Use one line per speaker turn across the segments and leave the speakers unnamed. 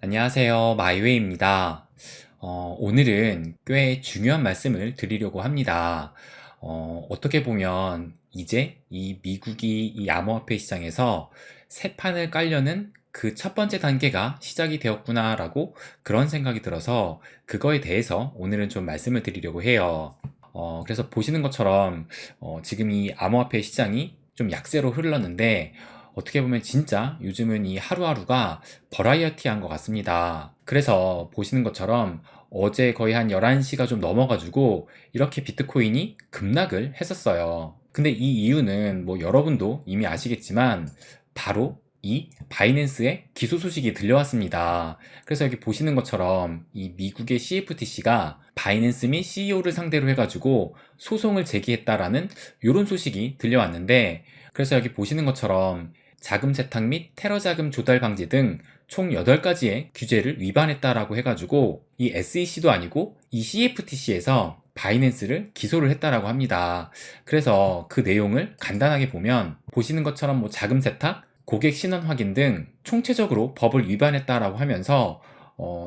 안녕하세요. 마이웨이입니다. 오늘은 꽤 중요한 말씀을 드리려고 합니다. 어떻게 보면 이제 이 미국이 이 암호화폐 시장에서 새 판을 깔려는 그 첫 번째 단계가 시작이 되었구나라고 그런 생각이 들어서 그거에 대해서 오늘은 좀 말씀을 드리려고 해요. 그래서 보시는 것처럼 지금 이 암호화폐 시장이 좀 약세로 흘렀는데 어떻게 보면 진짜 요즘은 이 하루하루가 버라이어티한 것 같습니다. 그래서 보시는 것처럼 어제 거의 한 11시가 좀 넘어가지고 이렇게 비트코인이 급락을 했었어요. 근데 이 이유는 뭐 여러분도 이미 아시겠지만 바로 이 바이낸스의 기소 소식이 들려왔습니다. 그래서 여기 보시는 것처럼 이 미국의 CFTC가 바이낸스 및 CEO를 상대로 해가지고 소송을 제기했다라는 이런 소식이 들려왔는데, 그래서 여기 보시는 것처럼 자금 세탁 및 테러 자금 조달 방지 등 총 8가지의 규제를 위반했다라고 해가지고 이 SEC도 아니고 이 CFTC에서 바이낸스를 기소를 했다라고 합니다. 그래서 그 내용을 간단하게 보면 보시는 것처럼 뭐 자금 세탁, 고객 신원 확인 등 총체적으로 법을 위반했다라고 하면서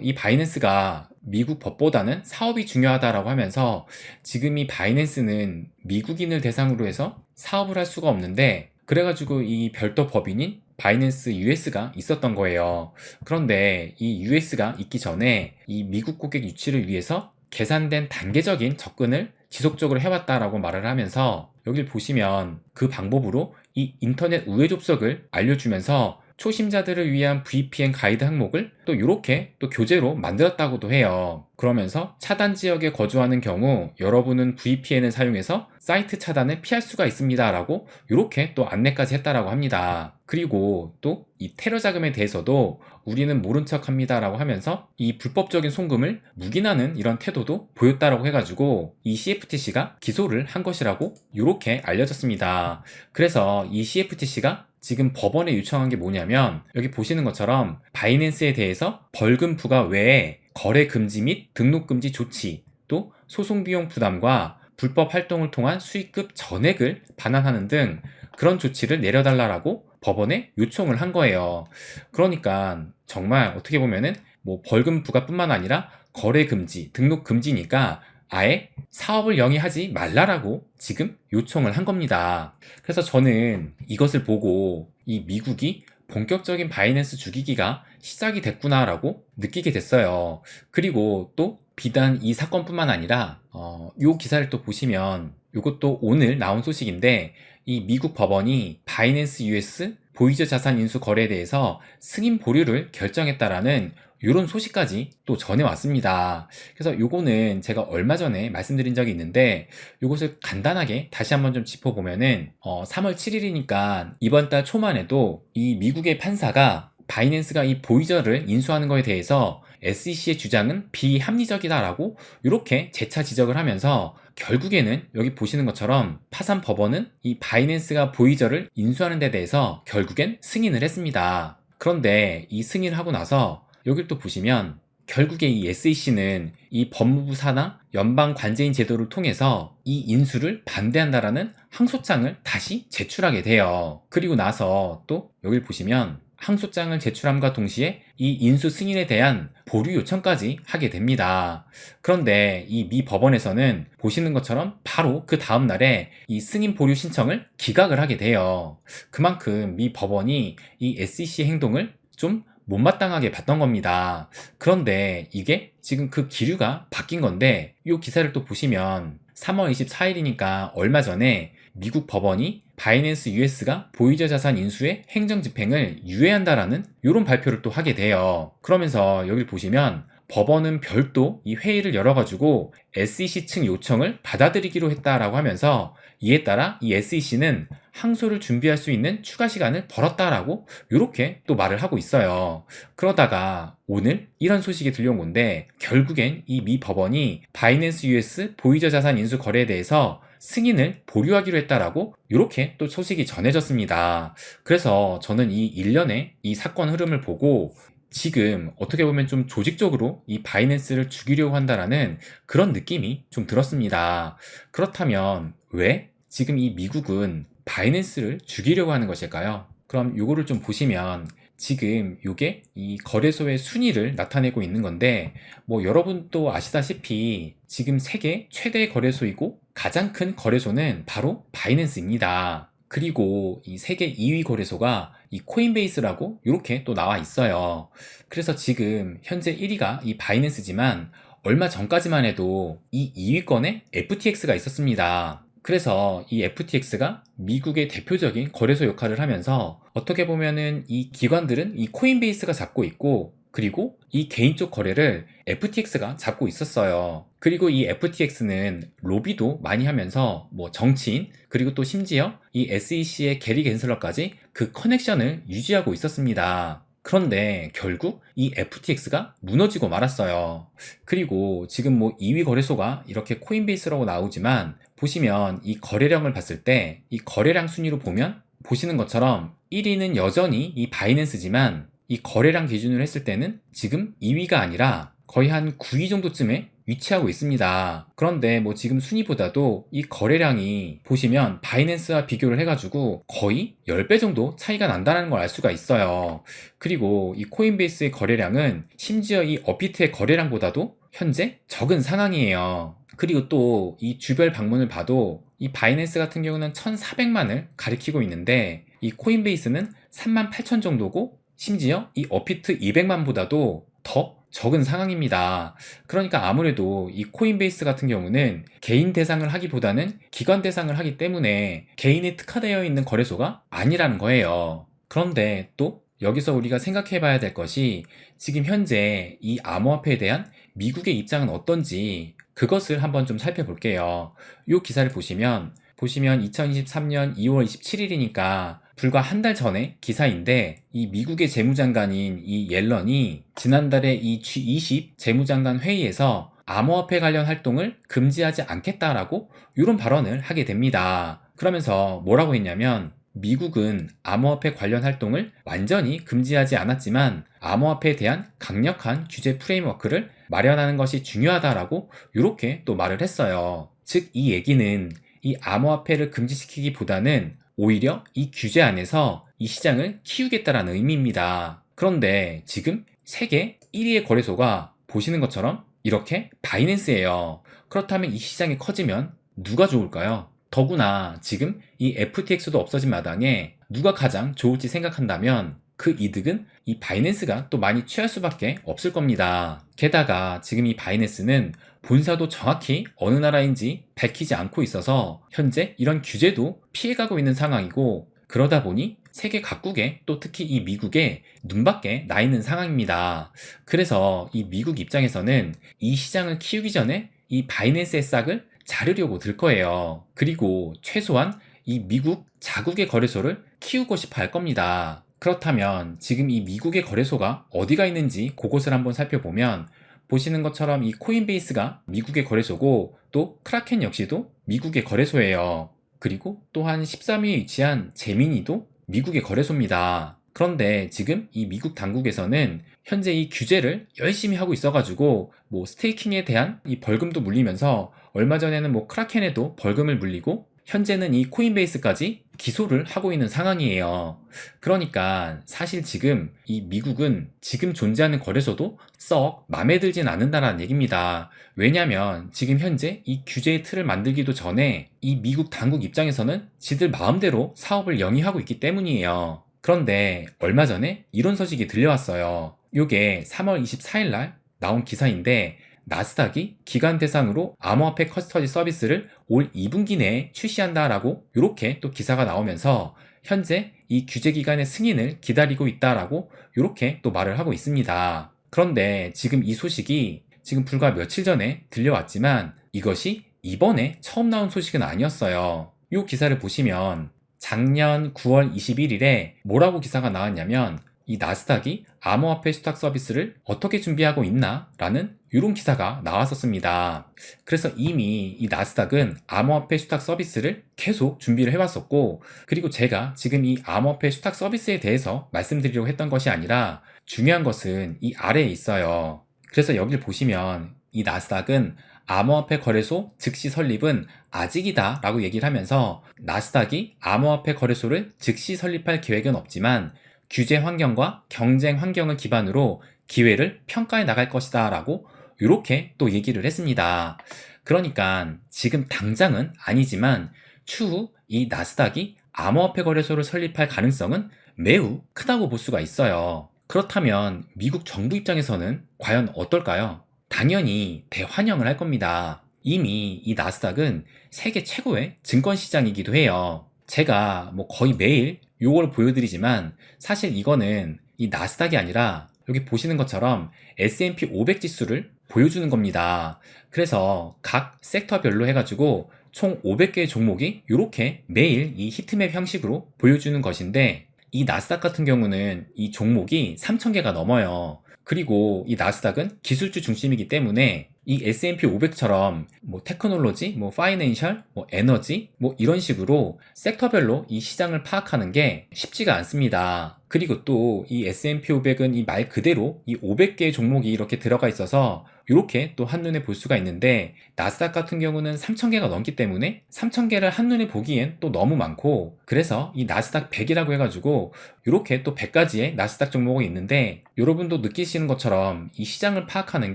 이 바이낸스가 미국 법보다는 사업이 중요하다라고 하면서 지금 이 바이낸스는 미국인을 대상으로 해서 사업을 할 수가 없는데, 그래가지고 이 별도 법인인 바이낸스 US가 있었던 거예요. 그런데 이 US가 있기 전에 이 미국 고객 유치를 위해서 계산된 단계적인 접근을 지속적으로 해왔다라고 말을 하면서, 여길 보시면 그 방법으로 이 인터넷 우회 접속을 알려주면서 초심자들을 위한 VPN 가이드 항목을 또 이렇게 또 교재로 만들었다고도 해요. 그러면서 차단 지역에 거주하는 경우 여러분은 VPN을 사용해서 사이트 차단을 피할 수가 있습니다 라고 이렇게 또 안내까지 했다라고 합니다. 그리고 또 이 테러 자금에 대해서도 우리는 모른 척 합니다 라고 하면서 이 불법적인 송금을 묵인하는 이런 태도도 보였다라고 해가지고 이 CFTC가 기소를 한 것이라고 이렇게 알려졌습니다. 그래서 이 CFTC가 지금 법원에 요청한 게 뭐냐면, 여기 보시는 것처럼 바이낸스에 대해서 벌금 부과 외에 거래 금지 및 등록 금지 조치, 또 소송 비용 부담과 불법 활동을 통한 수익급 전액을 반환하는 등 그런 조치를 내려달라고 법원에 요청을 한 거예요. 그러니까 정말 어떻게 보면은 뭐 벌금 부과뿐만 아니라 거래 금지, 등록 금지니까 아예 사업을 영위하지 말라라고 지금 요청을 한 겁니다. 그래서 저는 이것을 보고 이 미국이 본격적인 바이낸스 죽이기가 시작이 됐구나라고 느끼게 됐어요. 그리고 또 비단 이 사건뿐만 아니라 요 기사를 또 보시면 이것도 오늘 나온 소식인데, 이 미국 법원이 바이낸스 US 보이저 자산 인수 거래에 대해서 승인 보류를 결정했다라는 이런 소식까지 또 전해왔습니다. 그래서 요거는 제가 얼마 전에 말씀드린 적이 있는데 요것을 간단하게 다시 한번 좀 짚어보면은 3월 7일이니까 이번 달 초만 해도 이 미국의 판사가 바이낸스가 이 보이저를 인수하는 거에 대해서 SEC의 주장은 비합리적이다라고 이렇게 재차 지적을 하면서 결국에는 여기 보시는 것처럼 파산 법원은 이 바이낸스가 보이저를 인수하는 데 대해서 결국엔 승인을 했습니다. 그런데 이 승인을 하고 나서 여길 또 보시면 결국에 이 SEC는 이 법무부 산하 연방 관제인 제도를 통해서 이 인수를 반대한다라는 항소장을 다시 제출하게 돼요. 그리고 나서 또 여길 보시면 항소장을 제출함과 동시에 이 인수 승인에 대한 보류 요청까지 하게 됩니다. 그런데 이 미 법원에서는 보시는 것처럼 바로 그 다음 날에 이 승인 보류 신청을 기각을 하게 돼요. 그만큼 미 법원이 이 SEC 행동을 좀 못마땅하게 봤던 겁니다. 그런데 이게 지금 그 기류가 바뀐 건데, 이 기사를 또 보시면 3월 24일이니까 얼마 전에 미국 법원이 바이낸스 US가 보이저 자산 인수의 행정 집행을 유예한다라는 이런 발표를 또 하게 돼요. 그러면서 여기 보시면 법원은 별도 이 회의를 열어가지고 SEC 측 요청을 받아들이기로 했다라고 하면서, 이에 따라 이 SEC는 항소를 준비할 수 있는 추가 시간을 벌었다라고 이렇게 또 말을 하고 있어요. 그러다가 오늘 이런 소식이 들려온 건데, 결국엔 이 미 법원이 바이낸스 US 보이저 자산 인수 거래에 대해서 승인을 보류하기로 했다라고 이렇게 또 소식이 전해졌습니다. 그래서 저는 이 일련의 이 사건 흐름을 보고 지금 어떻게 보면 좀 조직적으로 이 바이낸스를 죽이려고 한다라는 그런 느낌이 좀 들었습니다. 그렇다면 왜 지금 이 미국은 바이낸스를 죽이려고 하는 것일까요? 그럼 요거를 좀 보시면 지금 요게 이 거래소의 순위를 나타내고 있는 건데, 여러분도 아시다시피 지금 세계 최대 거래소이고 가장 큰 거래소는 바로 바이낸스입니다. 그리고 이 세계 2위 거래소가 이 코인베이스라고 이렇게 또 나와 있어요. 그래서 지금 현재 1위가 이 바이낸스지만 얼마 전까지만 해도 이 2위권에 FTX가 있었습니다. 그래서 이 FTX가 미국의 대표적인 거래소 역할을 하면서 어떻게 보면은 이 기관들은 이 코인베이스가 잡고 있고, 그리고 이 개인 쪽 거래를 FTX가 잡고 있었어요. 그리고 이 FTX는 로비도 많이 하면서 정치인, 그리고 또 심지어 이 SEC의 게리 갠슬러까지 그 커넥션을 유지하고 있었습니다. 그런데 결국 이 FTX가 무너지고 말았어요. 그리고 지금 2위 거래소가 이렇게 코인베이스라고 나오지만, 보시면 이 거래량을 봤을 때 이 거래량 순위로 보면 보시는 것처럼 1위는 여전히 이 바이낸스지만, 이 거래량 기준으로 했을 때는 지금 2위가 아니라 거의 한 9위 정도쯤에 위치하고 있습니다. 그런데 지금 순위보다도 이 거래량이 보시면 바이낸스와 비교를 해가지고 거의 10배 정도 차이가 난다는 걸 알 수가 있어요. 그리고 이 코인베이스의 거래량은 심지어 이 업비트의 거래량보다도 현재 적은 상황이에요. 그리고 또 이 주별 방문을 봐도 이 바이낸스 같은 경우는 1,400만을 가리키고 있는데, 이 코인베이스는 38,000 정도고, 심지어 이 업비트 200만보다도 더 적은 상황입니다. 그러니까 아무래도 이 코인베이스 같은 경우는 개인 대상을 하기보다는 기관 대상을 하기 때문에 개인이 특화되어 있는 거래소가 아니라는 거예요. 그런데 또 여기서 우리가 생각해 봐야 될 것이, 지금 현재 이 암호화폐에 대한 미국의 입장은 어떤지 그것을 한번 좀 살펴볼게요. 이 기사를 보시면 2023년 2월 27일이니까 불과 한 달 전에 기사인데, 이 미국의 재무장관인 이 옐런이 지난달에 이 G20 재무장관 회의에서 암호화폐 관련 활동을 금지하지 않겠다라고 이런 발언을 하게 됩니다. 그러면서 뭐라고 했냐면, 미국은 암호화폐 관련 활동을 완전히 금지하지 않았지만 암호화폐에 대한 강력한 규제 프레임워크를 마련하는 것이 중요하다라고 이렇게 또 말을 했어요. 즉, 이 얘기는 이 암호화폐를 금지시키기보다는 오히려 이 규제 안에서 이 시장을 키우겠다라는 의미입니다. 그런데 지금 세계 1위의 거래소가 보시는 것처럼 이렇게 바이낸스예요. 그렇다면 이 시장이 커지면 누가 좋을까요? 더구나 지금 이 FTX도 없어진 마당에 누가 가장 좋을지 생각한다면 그 이득은 이 바이낸스가 또 많이 취할 수밖에 없을 겁니다. 게다가 지금 이 바이낸스는 본사도 정확히 어느 나라인지 밝히지 않고 있어서 현재 이런 규제도 피해가고 있는 상황이고, 그러다 보니 세계 각국에 또 특히 이 미국에 눈밖에 나 있는 상황입니다. 그래서 이 미국 입장에서는 이 시장을 키우기 전에 이 바이낸스의 싹을 자르려고 들 거예요. 그리고 최소한 이 미국 자국의 거래소를 키우고 싶어 할 겁니다. 그렇다면 지금 이 미국의 거래소가 어디가 있는지 그곳을 한번 살펴보면, 보시는 것처럼 이 코인베이스가 미국의 거래소고, 또 크라켄 역시도 미국의 거래소예요. 그리고 또한 13위에 위치한 제미니도 미국의 거래소입니다. 그런데 지금 이 미국 당국에서는 현재 이 규제를 열심히 하고 있어가지고 스테이킹에 대한 이 벌금도 물리면서, 얼마 전에는 크라켄에도 벌금을 물리고, 현재는 이 코인베이스까지 기소를 하고 있는 상황이에요. 그러니까 사실 지금 이 미국은 지금 존재하는 거래소도 썩 마음에 들진 않는다라는 얘기입니다. 왜냐면 지금 현재 이 규제의 틀을 만들기도 전에 이 미국 당국 입장에서는 지들 마음대로 사업을 영위하고 있기 때문이에요. 그런데 얼마 전에 이런 소식이 들려왔어요. 요게 3월 24일 날 나온 기사인데, 나스닥이 기관 대상으로 암호화폐 커스터디 서비스를 올 2분기 내에 출시한다라고 이렇게 또 기사가 나오면서 현재 이 규제 기간의 승인을 기다리고 있다라고 이렇게 또 말을 하고 있습니다. 그런데 지금 이 소식이 지금 불과 며칠 전에 들려왔지만 이것이 이번에 처음 나온 소식은 아니었어요. 이 기사를 보시면 작년 9월 21일에 뭐라고 기사가 나왔냐면, 이 나스닥이 암호화폐 수탁 서비스를 어떻게 준비하고 있나? 라는 이런 기사가 나왔었습니다. 그래서 이미 이 나스닥은 암호화폐 수탁 서비스를 계속 준비를 해왔었고, 그리고 제가 지금 이 암호화폐 수탁 서비스에 대해서 말씀드리려고 했던 것이 아니라, 중요한 것은 이 아래에 있어요. 그래서 여기를 보시면 이 나스닥은 암호화폐 거래소 즉시 설립은 아직이다 라고 얘기를 하면서, 나스닥이 암호화폐 거래소를 즉시 설립할 계획은 없지만 규제 환경과 경쟁 환경을 기반으로 기회를 평가해 나갈 것이다 라고 이렇게 또 얘기를 했습니다. 그러니까 지금 당장은 아니지만 추후 이 나스닥이 암호화폐 거래소를 설립할 가능성은 매우 크다고 볼 수가 있어요. 그렇다면 미국 정부 입장에서는 과연 어떨까요? 당연히 대환영을 할 겁니다. 이미 이 나스닥은 세계 최고의 증권 시장이기도 해요. 제가 뭐 거의 매일 요걸 보여드리지만 사실 이거는 이 나스닥이 아니라 여기 보시는 것처럼 S&P 500 지수를 보여주는 겁니다. 그래서 각 섹터별로 해가지고 총 500개의 종목이 이렇게 매일 이 히트맵 형식으로 보여주는 것인데 이 나스닥 같은 경우는 이 종목이 3,000개가 넘어요. 그리고 이 나스닥은 기술주 중심이기 때문에 이 S&P 500처럼 뭐 테크놀로지, 뭐 파이낸셜, 뭐 에너지, 뭐 이런 식으로 섹터별로 이 시장을 파악하는 게 쉽지가 않습니다. 그리고 또 이 S&P 500은 이 말 그대로 이 500개의 종목이 이렇게 들어가 있어서 이렇게 또 한눈에 볼 수가 있는데 나스닥 같은 경우는 3,000개가 넘기 때문에 3,000개를 한눈에 보기엔 또 너무 많고 그래서 이 나스닥 100이라고 해가지고 이렇게 또 100가지의 나스닥 종목이 있는데 여러분도 느끼시는 것처럼 이 시장을 파악하는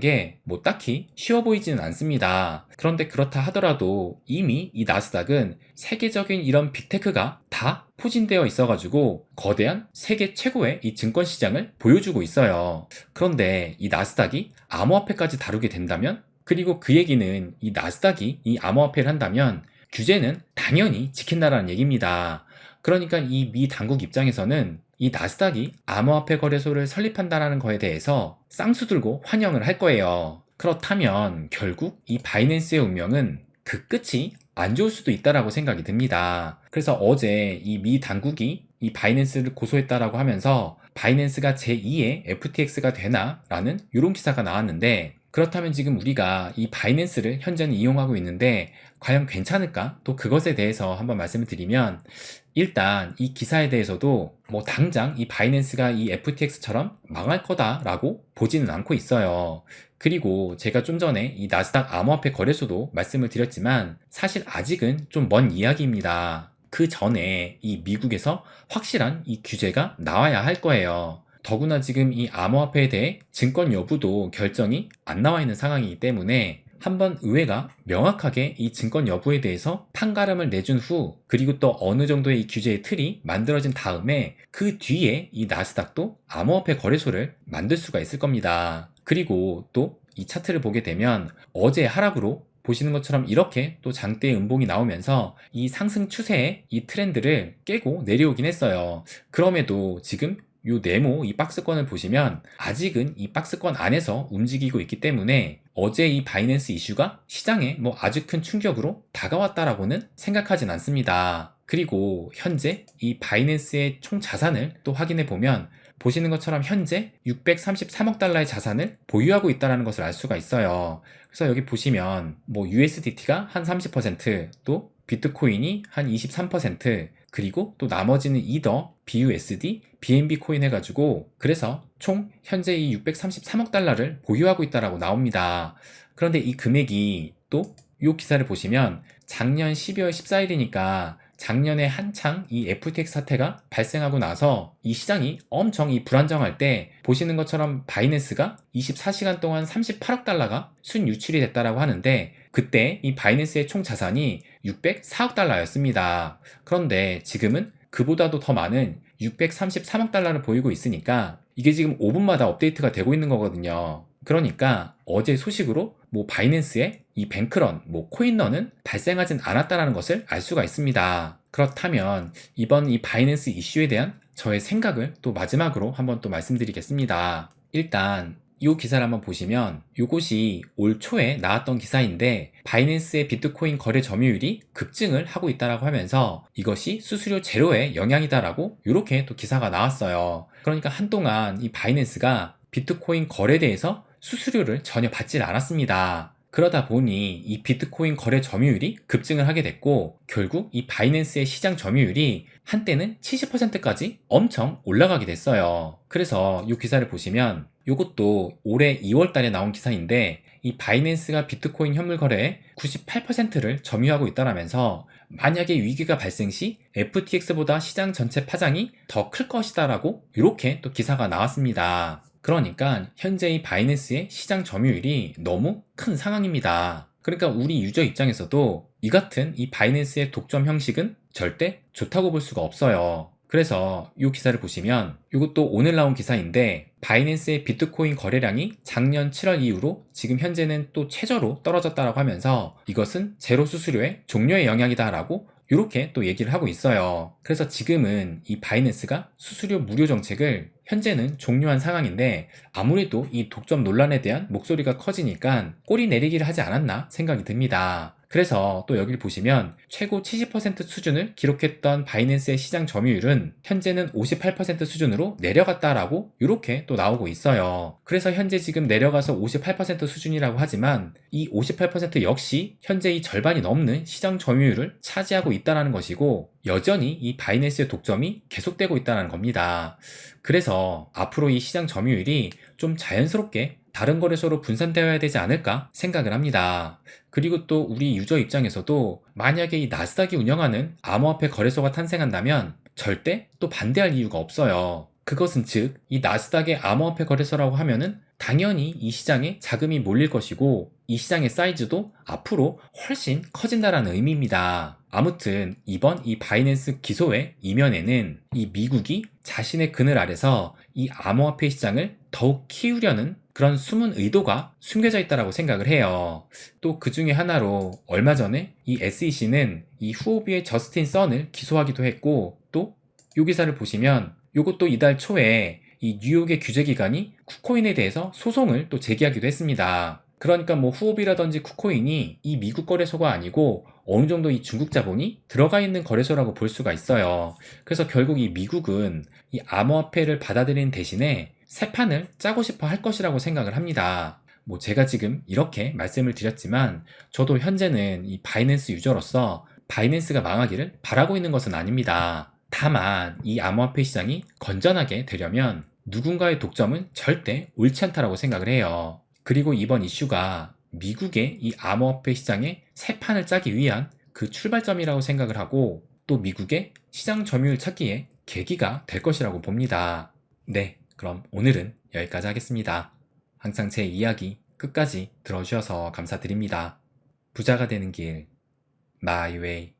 게 뭐 딱히 쉬워 보이지는 않습니다. 그런데 그렇다 하더라도 이미 이 나스닥은 세계적인 이런 빅테크가 다 포진되어 있어가지고 거대한 세계 최고의 이 증권 시장을 보여주고 있어요. 그런데 이 나스닥이 암호화폐까지 다루게 된다면 그리고 그 얘기는 이 나스닥이 이 암호화폐를 한다면 규제는 당연히 지킨다라는 얘기입니다. 그러니까 이 미 당국 입장에서는 이 나스닥이 암호화폐 거래소를 설립한다는 거에 대해서 쌍수 들고 환영을 할 거예요. 그렇다면 결국 이 바이낸스의 운명은 그 끝이 안 좋을 수도 있다라고 생각이 듭니다. 그래서 어제 이 미 당국이 이 바이낸스를 고소했다라고 하면서 바이낸스가 제2의 FTX가 되나? 라는 이런 기사가 나왔는데 그렇다면 지금 우리가 이 바이낸스를 현재는 이용하고 있는데 과연 괜찮을까? 또 그것에 대해서 한번 말씀을 드리면 일단 이 기사에 대해서도 뭐 당장 이 바이낸스가 이 FTX처럼 망할 거다라고 보지는 않고 있어요. 그리고 제가 좀 전에 이 나스닥 암호화폐 거래소도 말씀을 드렸지만 사실 아직은 좀 먼 이야기입니다. 그 전에 이 미국에서 확실한 이 규제가 나와야 할 거예요. 더구나 지금 이 암호화폐에 대해 증권 여부도 결정이 안 나와 있는 상황이기 때문에 한번 의회가 명확하게 이 증권 여부에 대해서 판가름을 내준 후 그리고 또 어느 정도의 이 규제의 틀이 만들어진 다음에 그 뒤에 이 나스닥도 암호화폐 거래소를 만들 수가 있을 겁니다. 그리고 또 이 차트를 보게 되면 어제 하락으로 보시는 것처럼 이렇게 또 장대의 음봉이 나오면서 이 상승 추세의 이 트렌드를 깨고 내려오긴 했어요. 그럼에도 지금 요 네모 이 박스권을 보시면 아직은 이 박스권 안에서 움직이고 있기 때문에 어제 이 바이낸스 이슈가 시장에 뭐 아주 큰 충격으로 다가왔다라고는 생각하진 않습니다. 그리고 현재 이 바이낸스의 총 자산을 또 확인해 보면 보시는 것처럼 현재 633억 달러의 자산을 보유하고 있다는 것을 알 수가 있어요. 그래서 여기 보시면 뭐 USDT가 한 30%, 또 비트코인이 한 23%, 그리고 또 나머지는 이더, BUSD, BNB 코인 해가지고 그래서 총 현재 이 633억 달러를 보유하고 있다라고 나옵니다. 그런데 이 금액이 또 이 기사를 보시면 작년 12월 14일이니까 작년에 한창 이 FTX 사태가 발생하고 나서 이 시장이 엄청 이 불안정할 때 보시는 것처럼 바이낸스가 24시간 동안 38억 달러가 순유출이 됐다라고 하는데 그때 이 바이낸스의 총 자산이 604억 달러였습니다. 그런데 지금은 그보다도 더 많은 633억 달러를 보이고 있으니까 이게 지금 5분마다 업데이트가 되고 있는 거거든요. 그러니까 어제 소식으로 뭐 바이낸스에 이 뱅크런, 뭐 코인런은 발생하진 않았다는 것을 알 수가 있습니다. 그렇다면 이번 이 바이낸스 이슈에 대한 저의 생각을 또 마지막으로 한번 또 말씀드리겠습니다. 일단 이 기사를 한번 보시면 이것이 올 초에 나왔던 기사인데 바이낸스의 비트코인 거래 점유율이 급증을 하고 있다고 하면서 이것이 수수료 제로의 영향이다라고 이렇게 또 기사가 나왔어요. 그러니까 한동안 이 바이낸스가 비트코인 거래에 대해서 수수료를 전혀 받질 않았습니다. 그러다 보니 이 비트코인 거래 점유율이 급증을 하게 됐고 결국 이 바이낸스의 시장 점유율이 한때는 70%까지 엄청 올라가게 됐어요. 그래서 이 기사를 보시면 이것도 올해 2월 달에 나온 기사인데 이 바이낸스가 비트코인 현물 거래의 98%를 점유하고 있다라면서 만약에 위기가 발생 시 FTX보다 시장 전체 파장이 더 클 것이다 라고 이렇게 또 기사가 나왔습니다. 그러니까 현재 이 바이낸스의 시장 점유율이 너무 큰 상황입니다. 그러니까 우리 유저 입장에서도 이 같은 이 바이낸스의 독점 형식은 절대 좋다고 볼 수가 없어요. 그래서 이 기사를 보시면 이것도 오늘 나온 기사인데 바이낸스의 비트코인 거래량이 작년 7월 이후로 지금 현재는 또 최저로 떨어졌다라고 하면서 이것은 제로 수수료의 종료의 영향이다라고 이렇게 또 얘기를 하고 있어요. 그래서 지금은 이 바이낸스가 수수료 무료 정책을 현재는 종료한 상황인데 아무래도 이 독점 논란에 대한 목소리가 커지니까 꼬리 내리기를 하지 않았나 생각이 듭니다. 그래서 또 여기를 보시면 최고 70% 수준을 기록했던 바이낸스의 시장 점유율은 현재는 58% 수준으로 내려갔다라고 이렇게 또 나오고 있어요. 그래서 현재 지금 내려가서 58% 수준이라고 하지만 이 58% 역시 현재 이 절반이 넘는 시장 점유율을 차지하고 있다는 것이고 여전히 이 바이낸스의 독점이 계속되고 있다는 겁니다. 그래서 앞으로 이 시장 점유율이 좀 자연스럽게 다른 거래소로 분산되어야 되지 않을까 생각을 합니다. 그리고 또 우리 유저 입장에서도 만약에 이 나스닥이 운영하는 암호화폐 거래소가 탄생한다면 절대 또 반대할 이유가 없어요. 그것은 즉 이 나스닥의 암호화폐 거래소라고 하면은 당연히 이 시장에 자금이 몰릴 것이고 이 시장의 사이즈도 앞으로 훨씬 커진다라는 의미입니다. 아무튼 이번 이 바이낸스 기소의 이면에는 이 미국이 자신의 그늘 아래서 이 암호화폐 시장을 더욱 키우려는 그런 숨은 의도가 숨겨져 있다고 생각을 해요. 또 그 중에 하나로 얼마 전에 이 SEC는 이 후오비의 저스틴 선을 기소하기도 했고 또 이 기사를 보시면 이것도 이달 초에 이 뉴욕의 규제기관이 쿠코인에 대해서 소송을 또 제기하기도 했습니다. 그러니까 뭐 후오비라든지 쿠코인이 이 미국 거래소가 아니고 어느 정도 이 중국 자본이 들어가 있는 거래소라고 볼 수가 있어요. 그래서 결국 이 미국은 이 암호화폐를 받아들이는 대신에 새 판을 짜고 싶어 할 것이라고 생각을 합니다. 뭐 제가 지금 이렇게 말씀을 드렸지만 저도 현재는 이 바이낸스 유저로서 바이낸스가 망하기를 바라고 있는 것은 아닙니다. 다만 이 암호화폐 시장이 건전하게 되려면 누군가의 독점은 절대 옳지 않다고 생각을 해요. 그리고 이번 이슈가 미국의 이 암호화폐 시장의 새 판을 짜기 위한 그 출발점이라고 생각을 하고 또 미국의 시장 점유율 찾기에 계기가 될 것이라고 봅니다. 네, 그럼 오늘은 여기까지 하겠습니다. 항상 제 이야기 끝까지 들어주셔서 감사드립니다. 부자가 되는 길, 마이웨이.